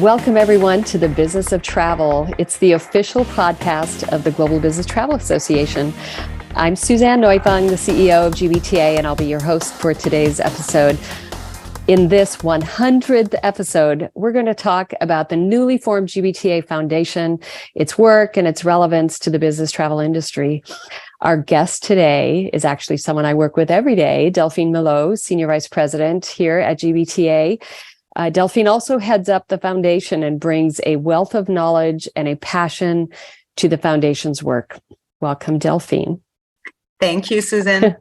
Welcome, everyone, to the Business of Travel. It's the official podcast of the Global Business Travel Association. I'm Suzanne Neufang, the CEO of GBTA, and I'll be your host for today's episode. In this 100th episode, we're going to talk about the newly formed GBTA Foundation, its work, and its relevance to the business travel industry. Our guest today is actually someone I work with every day, Delphine Millot, Senior Vice President here at GBTA. Delphine also heads up the foundation and brings a wealth of knowledge and a passion to the foundation's work. Welcome, Delphine. Thank you, Suzanne.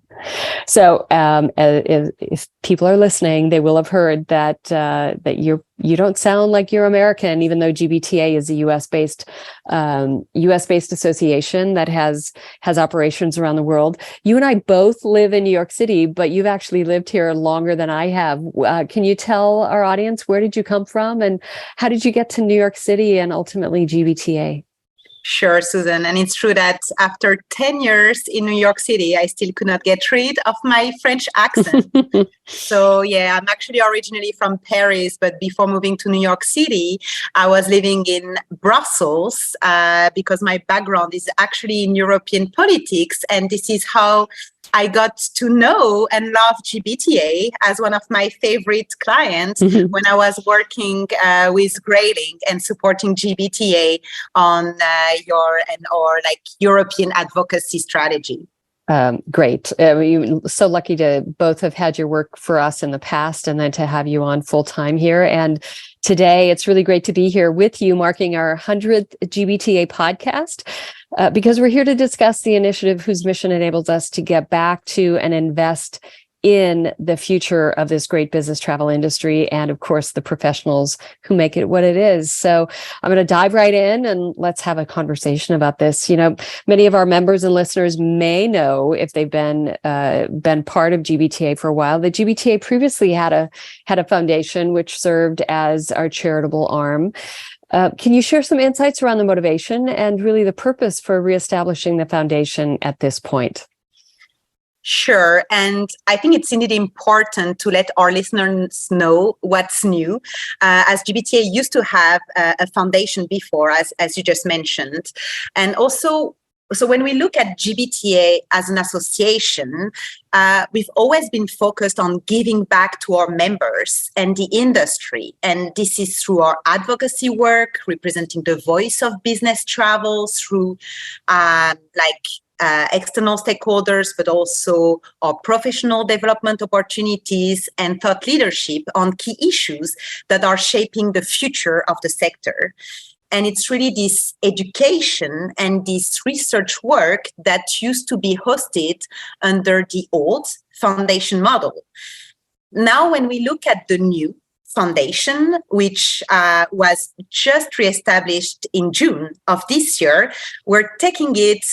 So, if people are listening, they will have heard that that you don't sound like you're American, even though GBTA is a U.S.-based association that has operations around the world. You and I both live in New York City, but you've actually lived here longer than I have. Can you tell our audience, where did you come from, and how did you get to New York City and ultimately GBTA? Sure, Susan. And it's true that after 10 years in New York City, I still could not get rid of my French accent. So yeah, I'm actually originally from Paris, but before moving to New York City, I was living in Brussels because my background is actually in European politics. And this is how I got to know and love GBTA as one of my favorite clients when I was working with Grayling and supporting GBTA on your European advocacy strategy. Great. We're so lucky to both have had your work for us in the past and then to have you on full time here. And today it's really great to be here with you, marking our 100th GBTA podcast, because we're here to discuss the initiative whose mission enables us to get back to and invest in the future of this great business travel industry and, of course, the professionals who make it what it is. So I'm going to dive right in and let's have a conversation about this. You know, many of our members and listeners may know, if they've been part of GBTA for a while, that GBTA previously had a foundation which served as our charitable arm. Can you share some insights around the motivation and really the purpose for reestablishing the foundation at this point? Sure. And I think it's indeed important to let our listeners know what's new, as GBTA used to have a foundation before, as you just mentioned. And also, so when we look at GBTA as an association, we've always been focused on giving back to our members and the industry. And this is through our advocacy work, representing the voice of business travel through external stakeholders, but also our professional development opportunities and thought leadership on key issues that are shaping the future of the sector. And it's really this education and this research work that used to be hosted under the old foundation model. Now, when we look at the new foundation, which was just reestablished in June of this year, we're taking it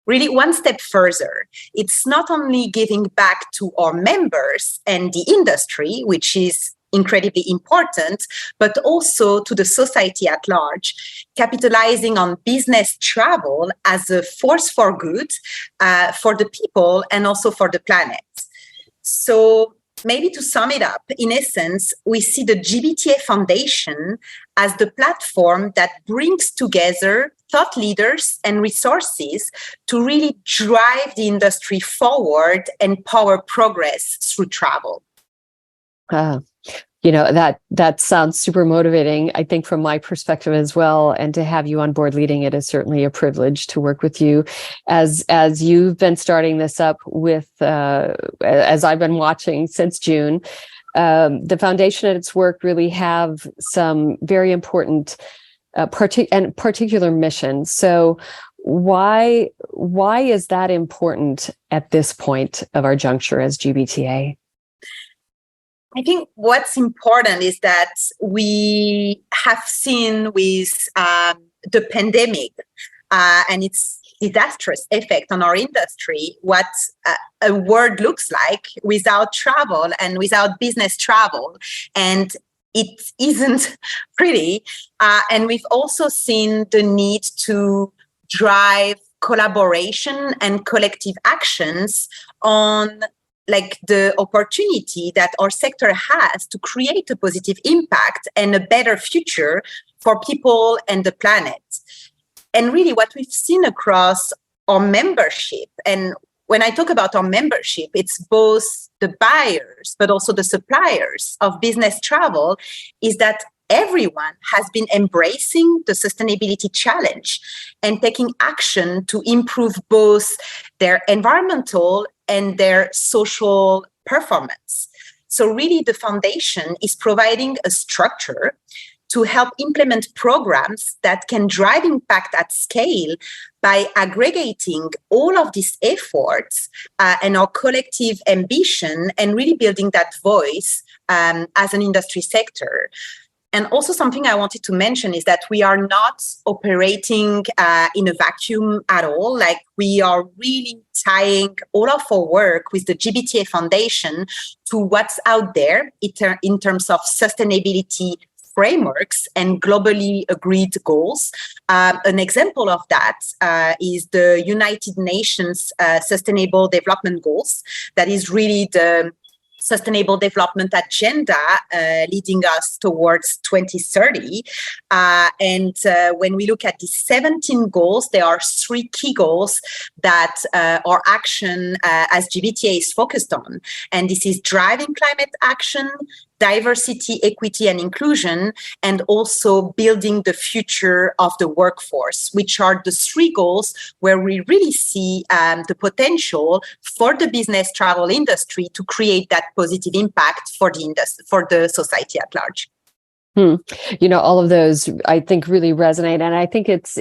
really one step further. It's not only giving back to our members and the industry, which is incredibly important, but also to the society at large, capitalizing on business travel as a force for good for the people and also for the planet. So maybe to sum it up, in essence, we see the GBTA Foundation as the platform that brings together thought leaders and resources to really drive the industry forward and power progress through travel. You know, that sounds super motivating, I think, from my perspective as well. And to have you on board leading it is certainly a privilege to work with you as you've been starting this up with, as I've been watching since June. The foundation and its work really have some very important particular missions. So why is that important at this point of our juncture as GBTA? I think what's important is that we have seen with the pandemic and its disastrous effect on our industry, what a world looks like without travel and without business travel. And it isn't pretty. And we've also seen the need to drive collaboration and collective actions on like the opportunity that our sector has to create a positive impact and a better future for people and the planet. And really what we've seen across our membership, and when I talk about our membership, it's both the buyers, but also the suppliers of business travel, is that everyone has been embracing the sustainability challenge and taking action to improve both their environmental and their social performance. So really the foundation is providing a structure to help implement programs that can drive impact at scale by aggregating all of these efforts and our collective ambition and really building that voice as an industry sector. And also something I wanted to mention is that we are not operating in a vacuum at all. Like we are really tying all of our work with the GBTA Foundation to what's out there in terms of sustainability frameworks and globally agreed goals. An example of that is the United Nations Sustainable Development Goals. That is really the Sustainable Development Agenda leading us towards 2030. And when we look at the 17 goals, there are 3 key goals that our action as GBTA is focused on. And this is driving climate action, diversity, equity, and inclusion, and also building the future of the workforce, which are the 3 goals where we really see the potential for the business travel industry to create that positive impact for the society at large. You know, all of those I think really resonate, and I think it's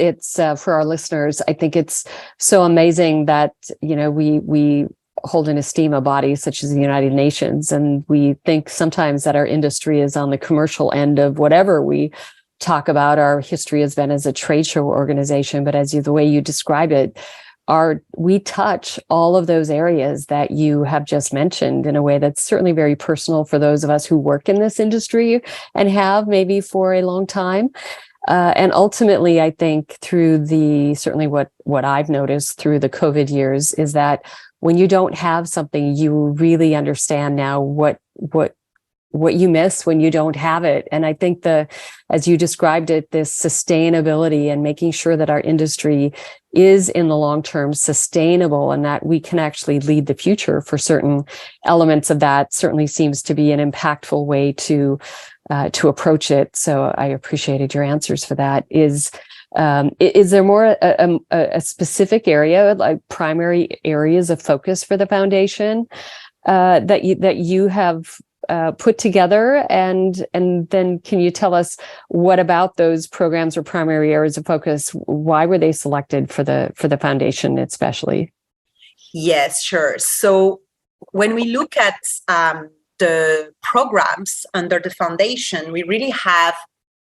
for our listeners. I think it's so amazing that we hold in esteem a body such as the United Nations, and we think sometimes that our industry is on the commercial end of whatever we talk about. Our history has been as a trade show organization, but the way you describe it, we touch all of those areas that you have just mentioned in a way that's certainly very personal for those of us who work in this industry and have maybe for a long time. And ultimately, I think through certainly what I've noticed through the COVID years is that when you don't have something, you really understand now what you miss when you don't have it. And I think as you described it, this sustainability and making sure that our industry is in the long term sustainable and that we can actually lead the future for certain elements of that certainly seems to be an impactful way to approach it. So I appreciated your answers for that. Is there more a specific area, like primary areas of focus for the foundation that you have put together, and then can you tell us what about those programs or primary areas of focus? Why were they selected for the foundation, especially? Yes, sure. So when we look at the programs under the foundation, we really have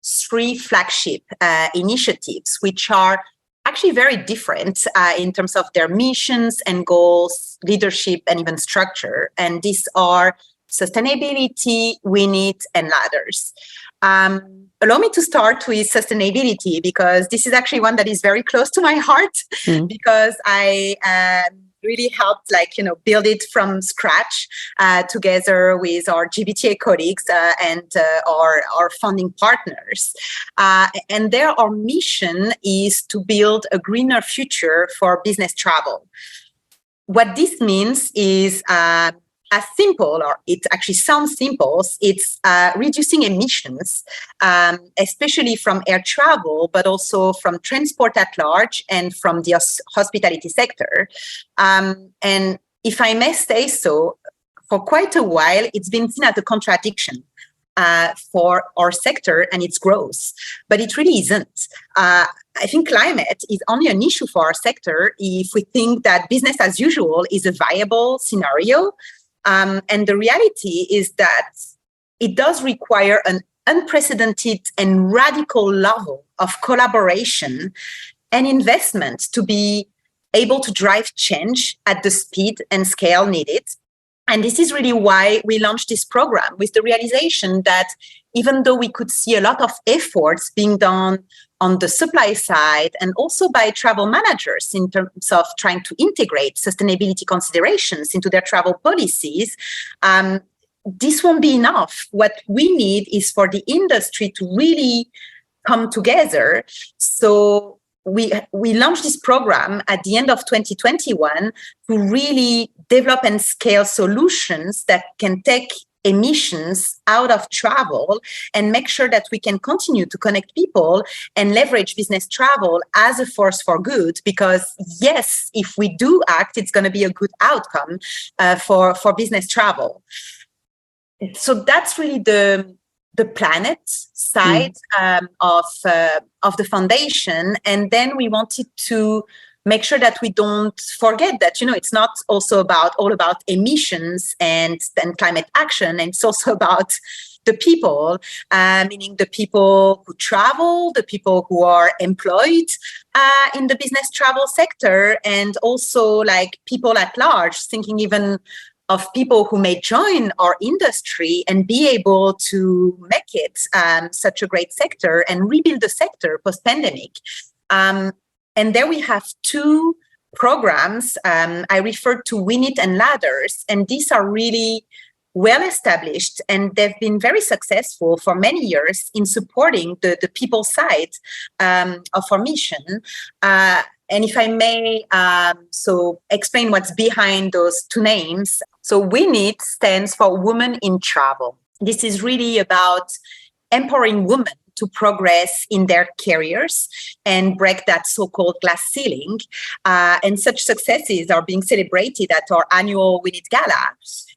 3 flagship initiatives, which are actually very different in terms of their missions and goals, leadership, and even structure. And these are sustainability, Win It, and Ladders. Allow me to start with sustainability, because this is actually one that is very close to my heart, because I really helped build it from scratch together with our GBTA colleagues and our funding partners. And our mission is to build a greener future for business travel. What this means is as simple, or it actually sounds simple, it's reducing emissions, especially from air travel, but also from transport at large and from the hospitality sector. And if I may say so, for quite a while, it's been seen as a contradiction for our sector and its growth, but it really isn't. I think climate is only an issue for our sector if we think that business as usual is a viable scenario. And the reality is that it does require an unprecedented and radical level of collaboration and investment to be able to drive change at the speed and scale needed. And this is really why we launched this program, with the realization that even though we could see a lot of efforts being done on the supply side, and also by travel managers in terms of trying to integrate sustainability considerations into their travel policies, this won't be enough. What we need is for the industry to really come together. So we launched this program at the end of 2021 to really develop and scale solutions that can take emissions out of travel and make sure that we can continue to connect people and leverage business travel as a force for good. Because yes, if we do act, it's going to be a good outcome for business travel. So that's really the planet side of the foundation. And then we wanted to make sure that we don't forget that, it's not also all about emissions and climate action. And it's also about the people, meaning the people who travel, the people who are employed in the business travel sector, and also like people at large, thinking even of people who may join our industry and be able to make it such a great sector and rebuild the sector post-pandemic. And there we have two programs. I referred to Win It and Ladders, and these are really well established, and they've been very successful for many years in supporting the people side of our mission. And if I may, so explain what's behind those two names. So Win It stands for Women in Travel. This is really about empowering women to progress in their careers and break that so-called glass ceiling. And such successes are being celebrated at our annual Win It Gala.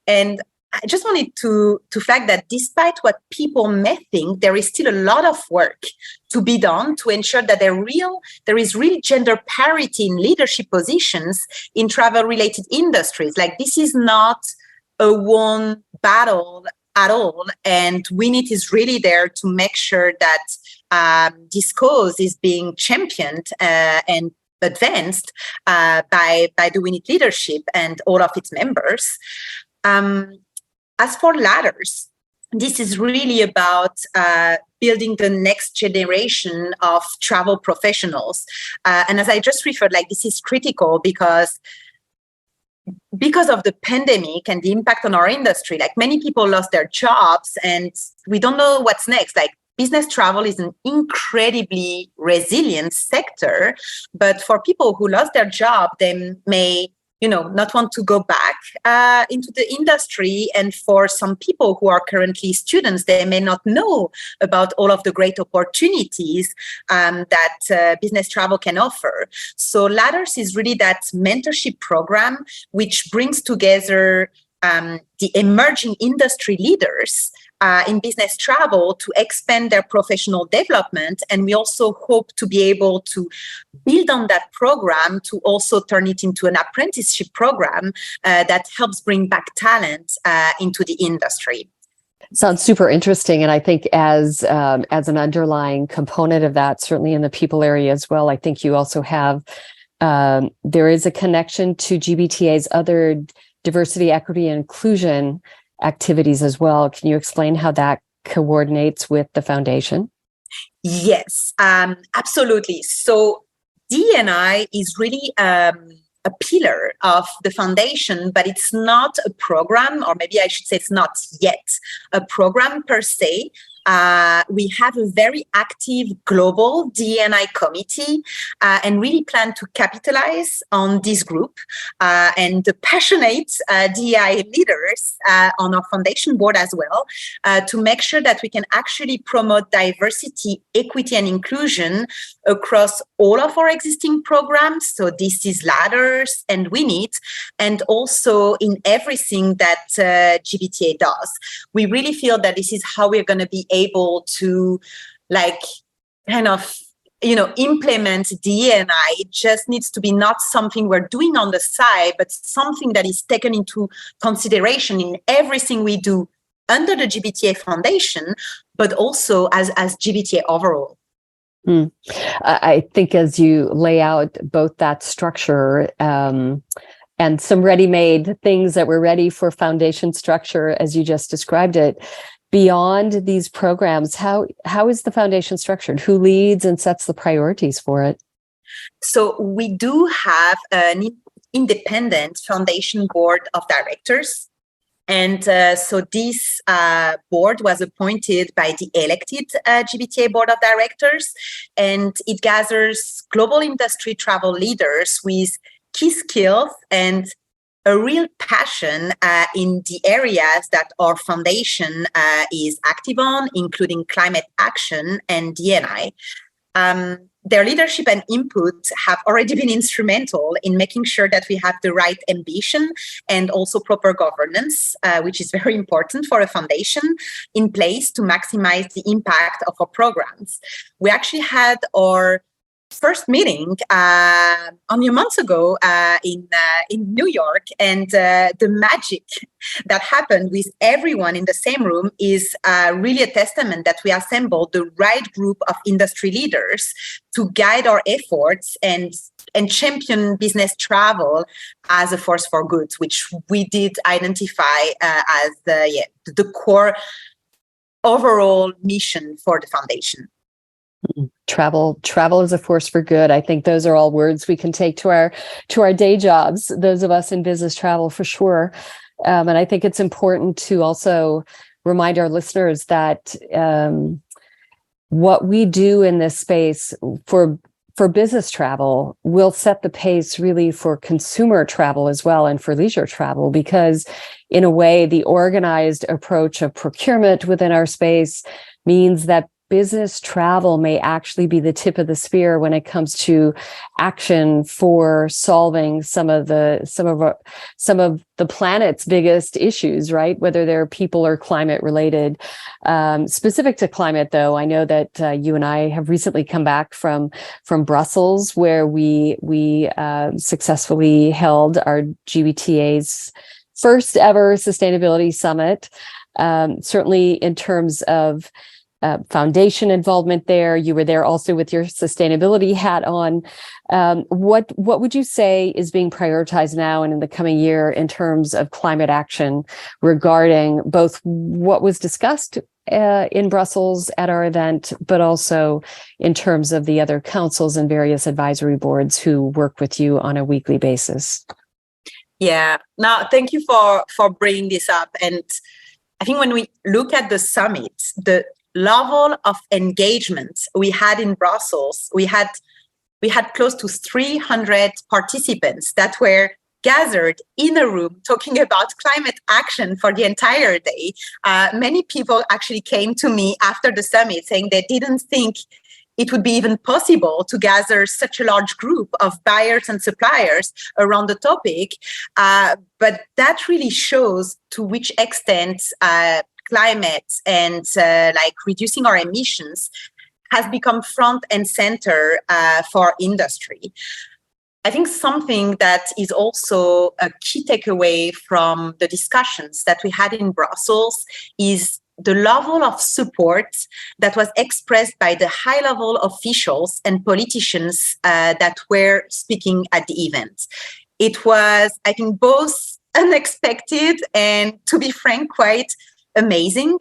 And I just wanted to flag that despite what people may think, there is still a lot of work to be done to ensure that there is real gender parity in leadership positions in travel-related industries. Like, this is not a one battle at all, and Win It is really there to make sure that this cause is being championed and advanced by the Win It leadership and all of its members. As for Ladders, this is really about building the next generation of travel professionals. And as I just referred, like, this is critical because of the pandemic and the impact on our industry. Like, many people lost their jobs and we don't know what's next. Like, business travel is an incredibly resilient sector, but for people who lost their job, they may not want to go back into the industry. And for some people who are currently students, they may not know about all of the great opportunities that business travel can offer. So Ladders is really that mentorship program which brings together the emerging industry leaders in business travel to expand their professional development. And we also hope to be able to build on that program to also turn it into an apprenticeship program that helps bring back talent into the industry. Sounds super interesting. And I think as an underlying component of that, certainly in the people area as well, I think you also have, there is a connection to GBTA's other diversity, equity, and inclusion activities as well. Can you explain how that coordinates with the foundation? Yes, absolutely. So D&I is really a pillar of the foundation, but it's not a program, or maybe I should say it's not yet a program per se. We have a very active global D&I committee and really plan to capitalize on this group and the passionate DEI leaders on our foundation board as well to make sure that we can actually promote diversity, equity, and inclusion across all of our existing programs. So this is Ladders and Win It, and also in everything that GBTA does. We really feel that this is how we're going to be able to implement D&I. It just needs to be not something we're doing on the side, but something that is taken into consideration in everything we do under the GBTA Foundation, but also as GBTA overall. I think as you lay out both that structure and some ready-made things that were ready for foundation structure, as you just described it, beyond these programs, how is the foundation structured? Who leads and sets the priorities for it? So we do have an independent foundation board of directors. And so this board was appointed by the elected GBTA board of directors, and it gathers global industry travel leaders with key skills and a real passion in the areas that our foundation is active on, including climate action and D&I. Their leadership and input have already been instrumental in making sure that we have the right ambition and also proper governance, which is very important for a foundation, in place to maximize the impact of our programs. We actually had our first meeting only a month ago in New York, and the magic that happened with everyone in the same room is really a testament that we assembled the right group of industry leaders to guide our efforts and champion business travel as a force for good, which we did identify as the core overall mission for the foundation. Travel is a force for good. I think those are all words we can take to our day jobs, those of us in business travel, for sure. And I think it's important to also remind our listeners that what we do in this space for business travel will set the pace really for consumer travel as well, and for leisure travel, because in a way, the organized approach of procurement within our space means that business travel may actually be the tip of the spear when it comes to action for solving some of the planet's biggest issues, right? Whether they're people or climate related. Specific to climate, though, I know that you and I have recently come back from Brussels, where we successfully held our GBTA's first ever sustainability summit. Certainly in terms of foundation involvement there. You were there also with your sustainability hat on. What would you say is being prioritized now and in the coming year in terms of climate action regarding both what was discussed in Brussels at our event, but also in terms of the other councils and various advisory boards who work with you on a weekly basis? Yeah, now thank you for bringing this up. And I think when we look at the summit, the level of engagement we had in Brussels, we had close to 300 participants that were gathered in a room talking about climate action for the entire day. Many people actually came to me after the summit saying they didn't think it would be even possible to gather such a large group of buyers and suppliers around the topic. But that really shows to which extent climate and reducing our emissions has become front and center for industry. I think something that is also a key takeaway from the discussions that we had in Brussels is the level of support that was expressed by the high-level officials and politicians that were speaking at the event. It was, I think, both unexpected and, to be frank, quite amazing.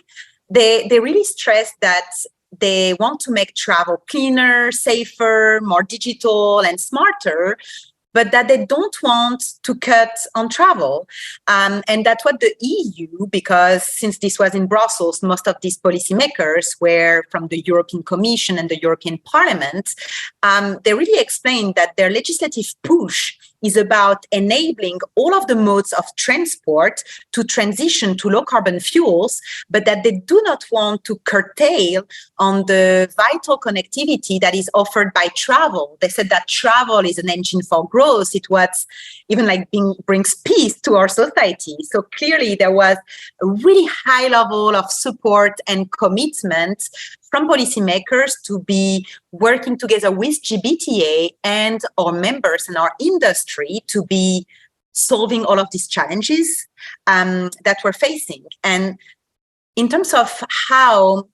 They really stressed that they want to make travel cleaner, safer, more digital and smarter, but that they don't want to cut on travel. And that's what the EU, because since this was in Brussels, most of these policymakers were from the European Commission and the European Parliament, they really explained that their legislative push is about enabling all of the modes of transport to transition to low carbon fuels, but that they do not want to curtail on the vital connectivity that is offered by travel. They said that travel is an engine for growth. It was even brings peace to our society. So clearly there was a really high level of support and commitment from policymakers to be working together with GBTA and our members and our industry to be solving all of these challenges that we're facing. And in terms of how,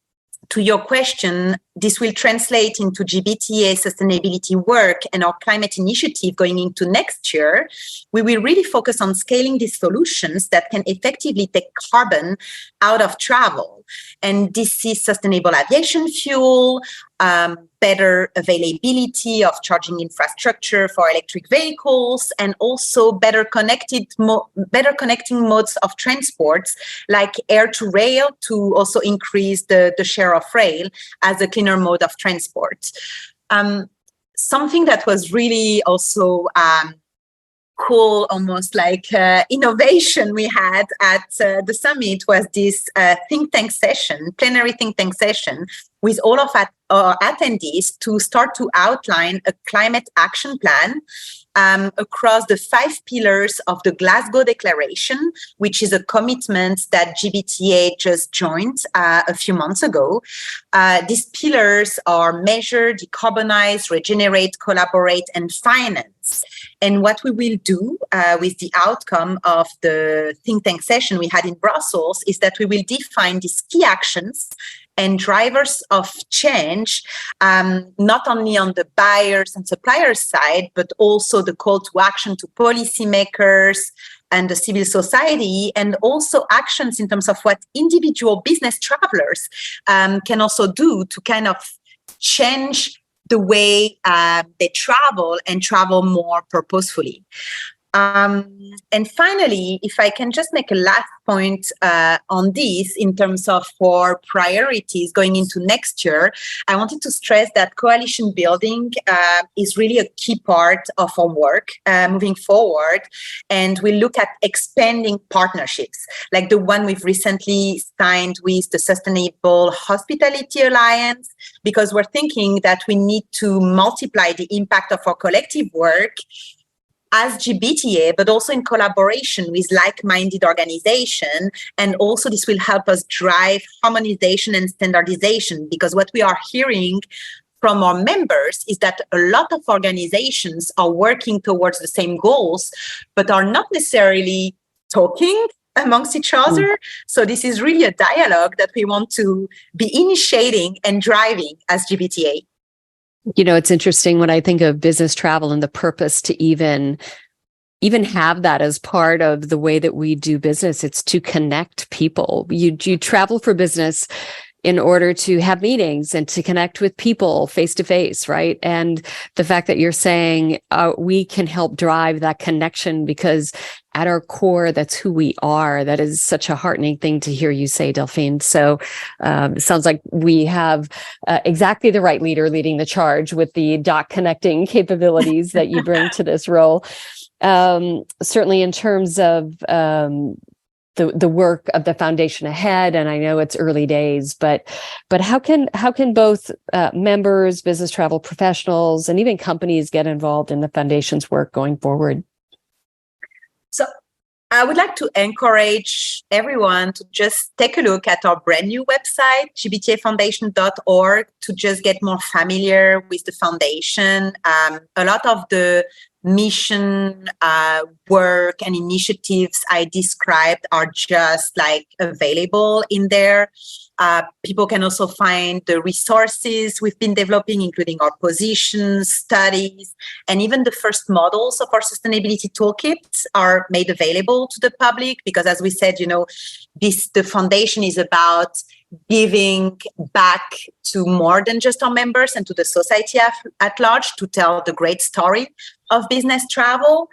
to your question, this will translate into GBTA sustainability work and our climate initiative going into next year, we will really focus on scaling these solutions that can effectively take carbon out of travel. And this is sustainable aviation fuel, better availability of charging infrastructure for electric vehicles, and also better connecting modes of transports like air to rail to also increase the share of rail as a cleaner mode of transport. Something that was really also cool, almost like innovation we had at the summit was this plenary think tank session with all of our attendees to start to outline a climate action plan across the 5 pillars of the Glasgow Declaration, which is a commitment that GBTA just joined a few months ago. These pillars are measure, decarbonize, regenerate, collaborate, and finance. And what we will do with the outcome of the think tank session we had in Brussels is that we will define these key actions and drivers of change, not only on the buyers and suppliers side, but also the call to action to policymakers and the civil society, and also actions in terms of what individual business travelers can also do to kind of change the way they travel and travel more purposefully. And finally, if I can just make a last point on this in terms of our priorities going into next year, I wanted to stress that coalition building is really a key part of our work moving forward. And we look at expanding partnerships like the one we've recently signed with the Sustainable Hospitality Alliance, because we're thinking that we need to multiply the impact of our collective work as GBTA, but also in collaboration with like-minded organizations. And also this will help us drive harmonization and standardization, because what we are hearing from our members is that a lot of organizations are working towards the same goals, but are not necessarily talking amongst each other. So this is really a dialogue that we want to be initiating and driving as GBTA. You know, it's interesting when I think of business travel and the purpose to even have that as part of the way that we do business. It's to connect people. You travel for business in order to have meetings and to connect with people face to face, right? And the fact that you're saying we can help drive that connection, because at our core, that's who we are. That is such a heartening thing to hear you say, Delphine. So it sounds like we have exactly the right leader leading the charge with the dot connecting capabilities that you bring to this role. Certainly in terms of the work of the foundation ahead, and I know it's early days, but how can both members, business travel professionals, and even companies get involved in the foundation's work going forward? So I would like to encourage everyone to just take a look at our brand new website, gbtafoundation.org, to just get more familiar with the foundation. A lot of the mission work and initiatives I described are just like available in there. People can also find the resources we've been developing, including our positions, studies, and even the first models of our sustainability toolkits are made available to the public, because as we said, the foundation is about giving back to more than just our members and to the society at large to tell the great story of business travel.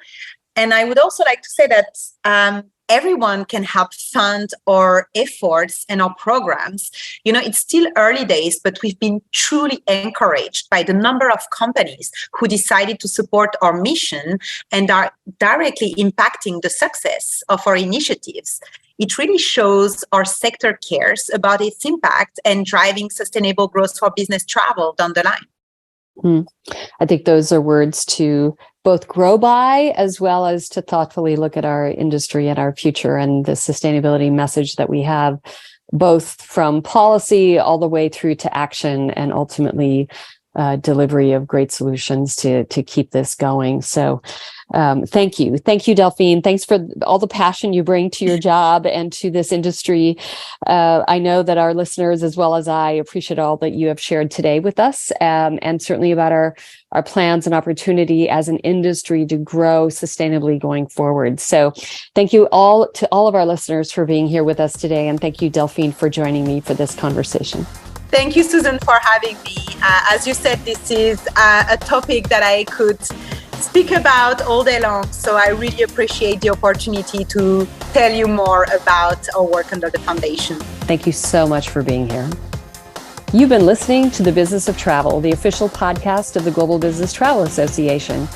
And I would also like to say that everyone can help fund our efforts and our programs. It's still early days, but we've been truly encouraged by the number of companies who decided to support our mission and are directly impacting the success of our initiatives. It really shows our sector cares about its impact and driving sustainable growth for business travel down the line. I think those are words to both grow by, as well as to thoughtfully look at our industry and our future and the sustainability message that we have, both from policy all the way through to action, and ultimately delivery of great solutions to keep this going. So thank you. Thank you, Delphine. Thanks for all the passion you bring to your job and to this industry. I know that our listeners, as well as I, appreciate all that you have shared today with us, and certainly about our plans and opportunity as an industry to grow sustainably going forward. So thank you all to all of our listeners for being here with us today. And thank you, Delphine, for joining me for this conversation. Thank you, Susan, for having me. As you said, this is a topic that I could speak about all day long. So I really appreciate the opportunity to tell you more about our work under the foundation. Thank you so much for being here. You've been listening to The Business of Travel, the official podcast of the Global Business Travel Association.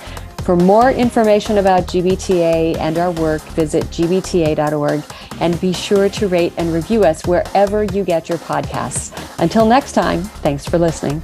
For more information about GBTA and our work, visit gbta.org and be sure to rate and review us wherever you get your podcasts. Until next time, thanks for listening.